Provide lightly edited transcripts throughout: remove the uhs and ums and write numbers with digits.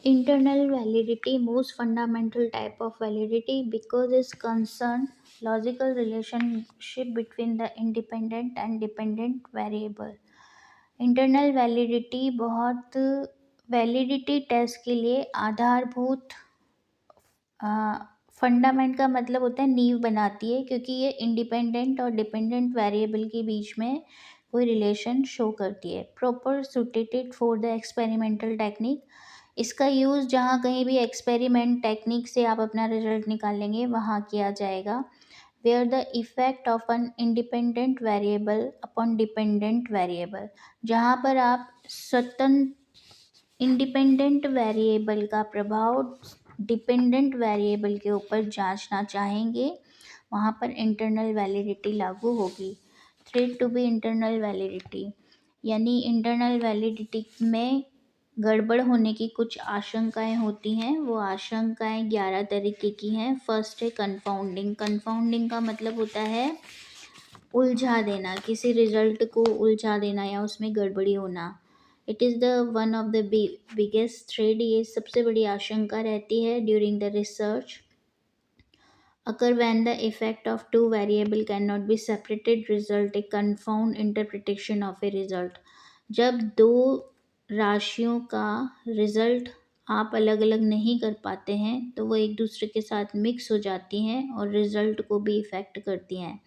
Internal validity, most fundamental type of validity, because it's concerned logical relationship between the independent and dependent variable. Internal validity बहुत validity test के लिए आधारभूत fundament का मतलब होता है नींव बनाती है, क्योंकि ये इंडिपेंडेंट और डिपेंडेंट वेरिएबल के बीच में कोई रिलेशन शो करती है। Proper suited for the experimental technique, इसका यूज़ जहाँ कहीं भी एक्सपेरिमेंट टेक्निक से आप अपना रिजल्ट निकालेंगे वहाँ किया जाएगा। Where the effect of an independent variable upon dependent variable, जहाँ पर आप स्वतंत्र इंडिपेंडेंट वेरिएबल का प्रभाव डिपेंडेंट वेरिएबल के ऊपर जांचना चाहेंगे, वहाँ पर इंटरनल वैलिडिटी लागू होगी। Threat to be internal validity, यानी इंटरनल वैलिडिटी में गड़बड़ होने की कुछ आशंकाएं होती हैं। वो आशंकाएं 11 तरीके की हैं। फर्स्ट है कंफाउंडिंग। कंफाउंडिंग का मतलब होता है उलझा देना, किसी रिजल्ट को उलझा देना या उसमें गड़बड़ी होना। It is the one of the biggest thread, ये सबसे बड़ी आशंका रहती है during the research. Occur when the effect of two variable can not be separated result A confound interpretation of a result, जब दो राशियों का रिजल्ट आप अलग अलग नहीं कर पाते हैं तो वो एक दूसरे के साथ मिक्स हो जाती हैं और रिजल्ट को भी इफ़ेक्ट करती हैं।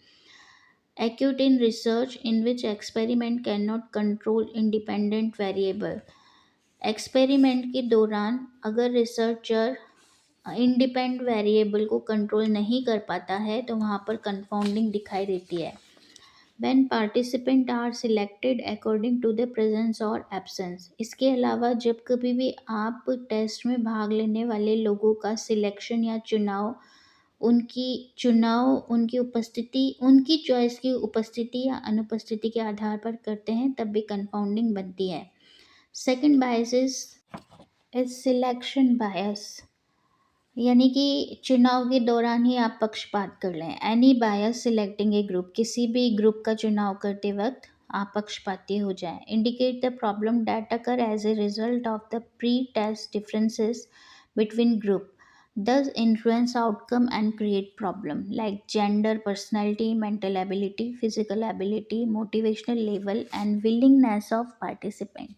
Acute in research in which experiment cannot control independent variable, experiment के दौरान अगर रिसर्चर इंडिपेंडेंट वेरिएबल को कंट्रोल नहीं कर पाता है तो वहाँ पर कंफाउंडिंग दिखाई देती है। When participants are selected according to the presence or absence, इसके अलावा जब कभी भी आप टेस्ट में भाग लेने वाले लोगों का सिलेक्शन या चुनाव उनकी उपस्थिति, उनकी चॉइस की उपस्थिति या अनुपस्थिति के आधार पर करते हैं, तब भी कंफाउंडिंग बनती है। सेकंड बायस इज सिलेक्शन बायस, यानी कि चुनाव के दौरान ही आप पक्षपात कर लें। एनी बायस सिलेक्टिंग ए ग्रुप, किसी भी ग्रुप का चुनाव करते वक्त आप पक्षपाती हो जाएं। Indicate the problem that occur as a result of the pre test differences between group, thus influence outcome and create problem like gender, personality, mental ability, physical ability, motivational level and willingness of participant।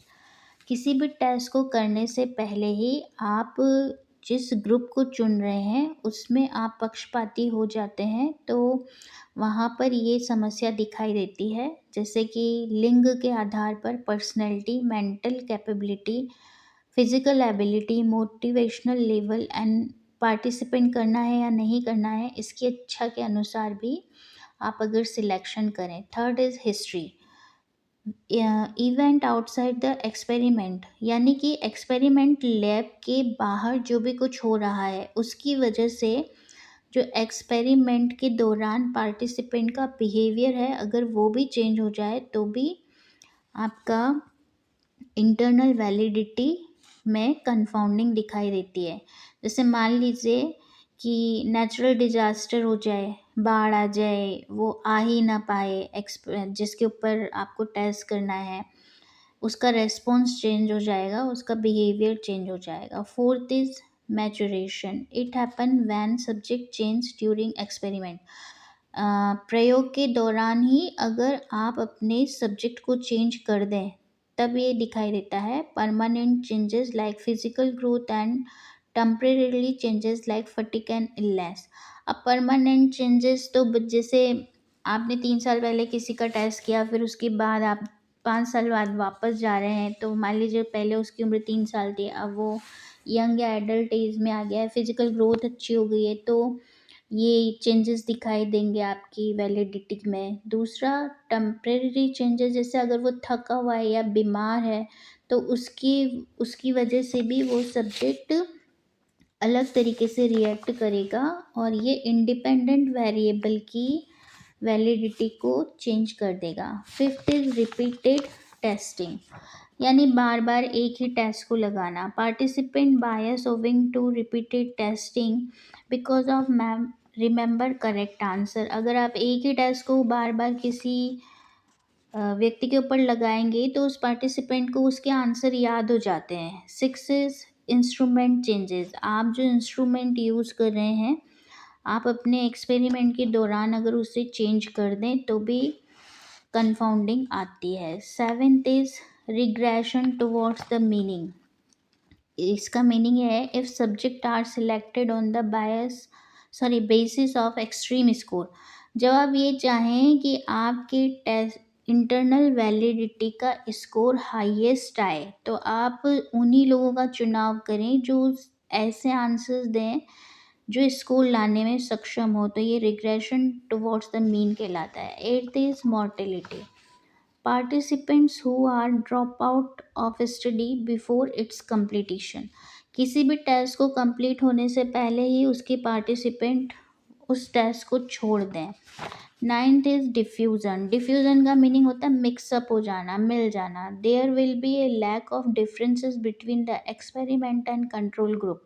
किसी भी test को करने से पहले ही आप जिस group को चुन रहे हैं उसमें आप पक्षपाती हो जाते हैं तो वहाँ पर ये समस्या दिखाई देती है, जैसे कि लिंग के आधार पर personality, mental capability, physical ability, motivational level and participant करना है या नहीं करना है, इसकी इच्छा के अनुसार भी आप अगर सिलेक्शन करें। Third is history, event outside the experiment, यानी कि एक्सपेरिमेंट लैब के बाहर जो भी कुछ हो रहा है उसकी वजह से जो एक्सपेरिमेंट के दौरान पार्टिसिपेंट का बिहेवियर है अगर वो भी चेंज हो जाए तो भी आपका इंटरनल वैलिडिटी में कंफाउंडिंग दिखाई देती है। जैसे मान लीजिए कि नेचुरल डिजास्टर हो जाए, बाढ़ आ जाए, वो आ ही ना पाए जिसके ऊपर आपको टेस्ट करना है, उसका रेस्पॉन्स चेंज हो जाएगा, उसका बिहेवियर चेंज हो जाएगा। Fourth is maturation, it happen when subject change during experiment, प्रयोग के दौरान ही अगर आप अपने सब्जेक्ट को चेंज कर दें तब ये दिखाई देता है। Permanent changes like physical growth and temporarily changes like fatigue and illness. अब परमानेंट चेंजेस तो जैसे आपने 3 साल पहले किसी का टेस्ट किया, फिर उसके बाद आप 5 साल बाद वापस जा रहे हैं, तो मान लीजिए पहले उसकी उम्र 3 साल थी, अब वो यंग या एडल्ट एज में आ गया है, फिजिकल ग्रोथ अच्छी हो गई है, तो ये चेंजेस दिखाई देंगे आपकी वैलिडिटी में। दूसरा टेम्परेरी चेंजेस, जैसे अगर वो थका हुआ है या बीमार है तो उसकी उसकी वजह से भी वो सब्जेक्ट अलग तरीके से रिएक्ट करेगा और ये इंडिपेंडेंट वेरिएबल की वैलिडिटी को चेंज कर देगा। फिफ्थ इज रिपीटेड टेस्टिंग, यानी बार बार एक ही टेस्ट को लगाना। Participant bias owing to repeated testing because of remember correct answer, अगर आप एक ही टेस्ट को बार बार किसी व्यक्ति के ऊपर लगाएंगे तो उस पार्टिसिपेंट को उसके आंसर याद हो जाते हैं। सिक्स इज इंस्ट्रूमेंट चेंजेस, आप जो इंस्ट्रूमेंट यूज़ कर रहे हैं, आप अपने एक्सपेरिमेंट के दौरान अगर उसे चेंज कर दें तो भी कंफाउंडिंग आती है। Seventh is regression towards the meaning. इसका मीनिंग ये है, if subject are selected on the basis of extreme score. जब आप ये चाहें कि आपके टेस्ट इंटरनल वैलिडिटी का स्कोर हाईएस्ट आए, तो आप उन्हीं लोगों का चुनाव करें जो ऐसे आंसर्स दें जो स्कोर लाने में सक्षम हो। तो ये रिग्रेशन टुवर्ड्स द मीन कहलाता है। Eighth is mortality. Participants who are drop out of study before its completion. किसी भी टेस्ट को कंप्लीट होने से पहले ही उसके पार्टिसिपेंट उस टेस्ट को छोड़ दें। Ninth is diffusion. डिफ्यूजन का मीनिंग होता है मिक्सअप हो जाना, मिल जाना। There will be a lack of differences between the experiment and control group.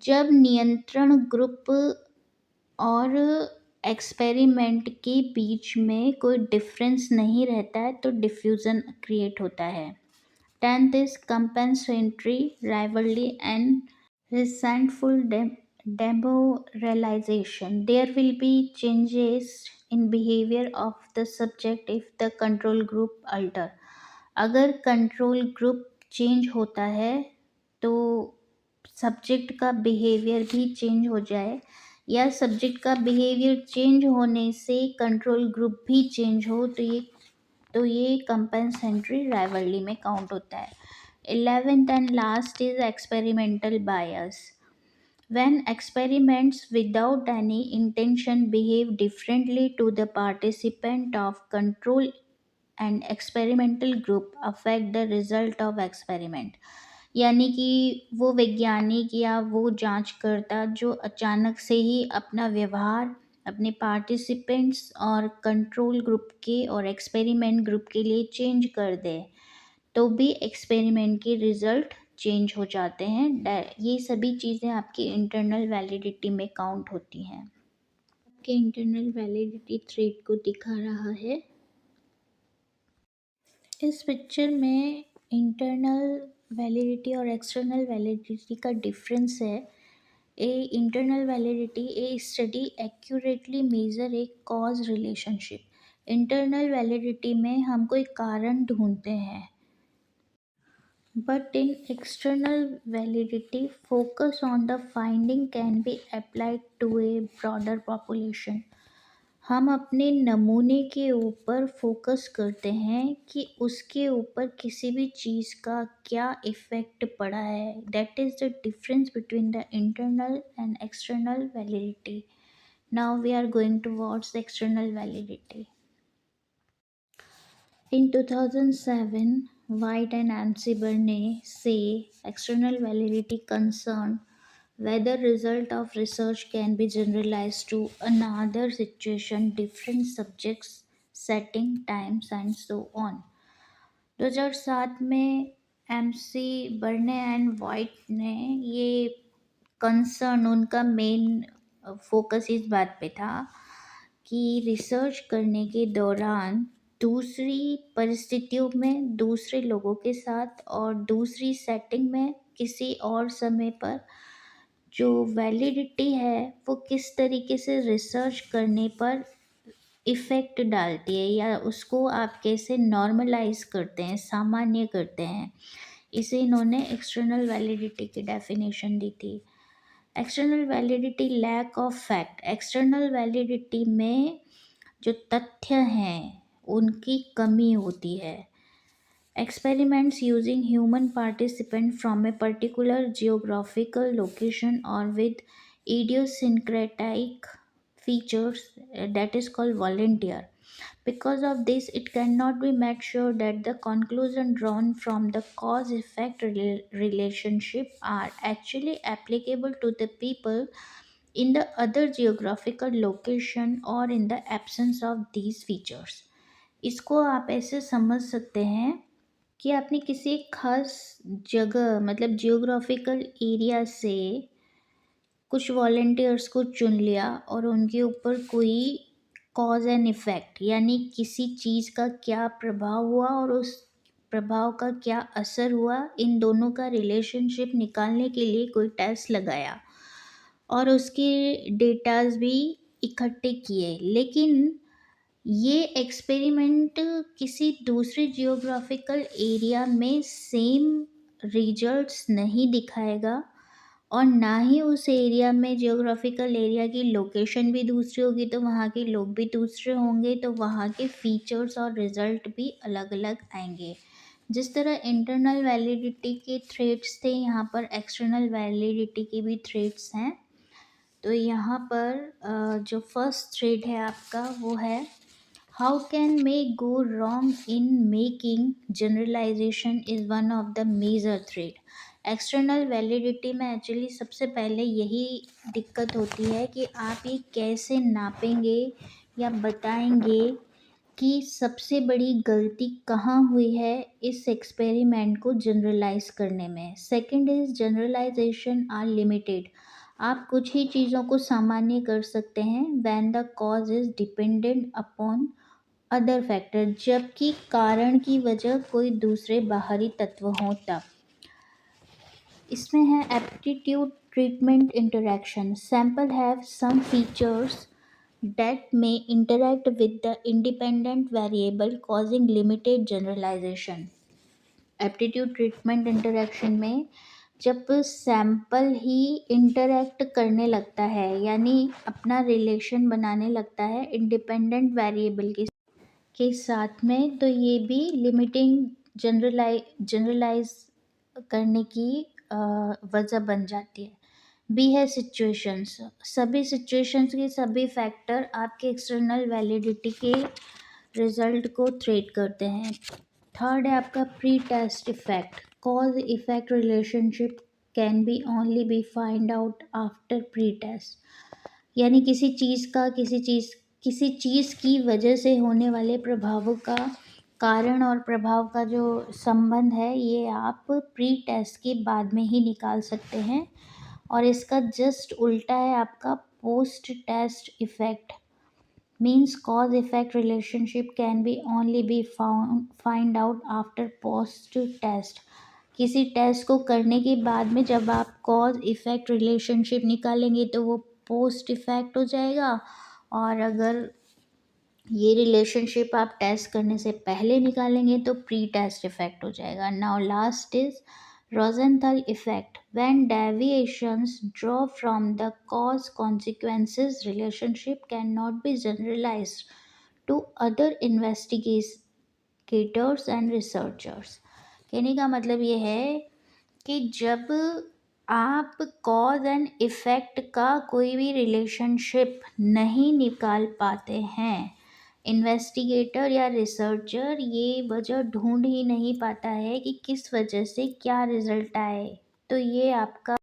जब नियंत्रण ग्रुप और एक्सपेरिमेंट के बीच में कोई डिफरेंस नहीं रहता है तो डिफ्यूज़न क्रिएट होता है। Tenth is compensatory rivalry and resentful demoralization. There will be changes in behavior of the subject if the control group alter. अगर कंट्रोल ग्रुप चेंज होता है तो सब्जेक्ट का बिहेवियर भी चेंज हो जाए, या सब्जेक्ट का बिहेवियर चेंज होने से कंट्रोल ग्रुप भी चेंज हो, तो ये कंपेंसेटरी राइवलरी में काउंट होता है। 11th and last is experimental bias. When experiments without any intention behave differently to the participant of control and experimental group affect the result of experiment. यानी कि वो वैज्ञानिक या वो जांचकर्ता जो अचानक से ही अपना व्यवहार अपने पार्टिसिपेंट्स और कंट्रोल ग्रुप के और एक्सपेरिमेंट ग्रुप के लिए चेंज कर दे, तो भी एक्सपेरिमेंट के रिजल्ट चेंज हो जाते हैं। ये सभी चीज़ें आपकी इंटरनल वैलिडिटी में काउंट होती हैं। आपके इंटरनल वैलिडिटी थ्रेड को दिखा रहा है। इस पिक्चर में इंटरनल वैलिडिटी और एक्सटर्नल वैलिडिटी का डिफरेंस है। इंटरनल वैलिडिटी ए स्टडी एक्यूरेटली मेजर ए कॉज रिलेशनशिप। इंटरनल वैलिडिटी में हम कोई कारण ढूंढते हैं, but in external validity focus on the finding can be applied to a broader population. हम अपने नमूने के ऊपर फोकस करते हैं कि उसके ऊपर किसी भी चीज़ का क्या इफ़ेक्ट पड़ा है। That is the difference between the internal and external validity. Now we are going towards the external validity. In 2007, White and Amsi-Burney say external validity concerned whether result of research can be generalized to another situation, different subjects, setting, times and so on. 2007 में MC Berne and white ने ये concern, उनका main focus इस बात पे था कि research करने के दौरान दूसरी परिस्थितियों में, दूसरे लोगों के साथ और दूसरी सेटिंग में, किसी और समय पर जो वैलिडिटी है वो किस तरीके से रिसर्च करने पर इफ़ेक्ट डालती है, या उसको आप कैसे नॉर्मलाइज करते हैं, सामान्य करते हैं। इसे इन्होंने एक्सटर्नल वैलिडिटी की डेफिनेशन दी थी। External validity lack of fact. External validity में जो तथ्य हैं उनकी कमी होती है। Experiments using human participant from a particular geographical location or with idiosyncratic features, that is called volunteer. Because of this, it cannot be made sure that the conclusion drawn from the cause-effect relationship are actually applicable to the people in the other geographical location or in the absence of these features. इसको आप ऐसे समझ सकते हैं कि आपने किसी एक खास जगह, मतलब जियोग्राफिकल एरिया से कुछ वॉलंटियर्स को चुन लिया और उनके ऊपर कोई कॉज एंड इफ़ेक्ट, यानी किसी चीज़ का क्या प्रभाव हुआ और उस प्रभाव का क्या असर हुआ, इन दोनों का रिलेशनशिप निकालने के लिए कोई टेस्ट लगाया और उसके डेटाज भी इकट्ठे किए। लेकिन ये एक्सपेरिमेंट किसी दूसरे जियोग्राफिकल एरिया में सेम रिजल्ट्स नहीं दिखाएगा, और ना ही उस एरिया में, जियोग्राफिकल एरिया की लोकेशन भी दूसरी होगी तो वहाँ के लोग भी दूसरे होंगे, तो वहाँ के फीचर्स और रिजल्ट भी अलग अलग आएंगे। जिस तरह इंटरनल वैलिडिटी के थ्रेड्स थे, यहाँ पर एक्सटर्नल वैलिडिटी के भी थ्रेड्स हैं। तो यहाँ पर जो फर्स्ट थ्रेड है आपका वो है, how can may go wrong in making generalization is one of the major threat. External validity में एक्चुअली सबसे पहले यही दिक्कत होती है कि आप ये कैसे नापेंगे या बताएंगे कि सबसे बड़ी गलती कहाँ हुई है इस एक्सपेरिमेंट को जनरलाइज करने में। Second is generalization are limited. आप कुछ ही चीज़ों को सामान्य कर सकते हैं when the cause is dependent upon other factor, जबकि कारण की वजह कोई दूसरे बाहरी तत्व हों तब। इसमें है aptitude treatment interaction. Sample have some features that may interact with the independent variable causing limited generalization। Aptitude treatment interaction में जब सैंपल ही इंटरैक्ट करने लगता है, यानी अपना रिलेशन बनाने लगता है इंडिपेंडेंट वेरिएबल के साथ में, तो ये भी लिमिटिंग जनरलाइज करने की वजह बन जाती है। बी है सिचुएशंस। सभी सिचुएशंस के सभी फैक्टर आपके एक्सटर्नल वैलिडिटी के रिजल्ट को थ्रेट करते हैं। थर्ड है आपका pre test effect. Cause effect relationship can be only be find out after pre test, यानी किसी चीज़ की वजह से होने वाले प्रभावों का कारण और प्रभाव का जो संबंध है ये आप प्री टेस्ट के बाद में ही निकाल सकते हैं। और इसका जस्ट उल्टा है आपका post test effect. Means cause effect relationship can be only be find out after post test. किसी टेस्ट को करने के बाद में जब आप कॉज इफेक्ट रिलेशनशिप निकालेंगे तो वो पोस्ट इफेक्ट हो जाएगा, और अगर ये रिलेशनशिप आप टेस्ट करने से पहले निकालेंगे तो प्री टेस्ट इफेक्ट हो जाएगा। Now last is Rosenthal effect. When deviations draw from the cause consequences relationship can not be generalized to other investigators and researchers. कहने का मतलब ये है कि जब आप कॉज एंड इफ़ेक्ट का कोई भी रिलेशनशिप नहीं निकाल पाते हैं, इन्वेस्टिगेटर या रिसर्चर ये वजह ढूंढ ही नहीं पाता है कि किस वजह से क्या रिजल्ट आए, तो ये आपका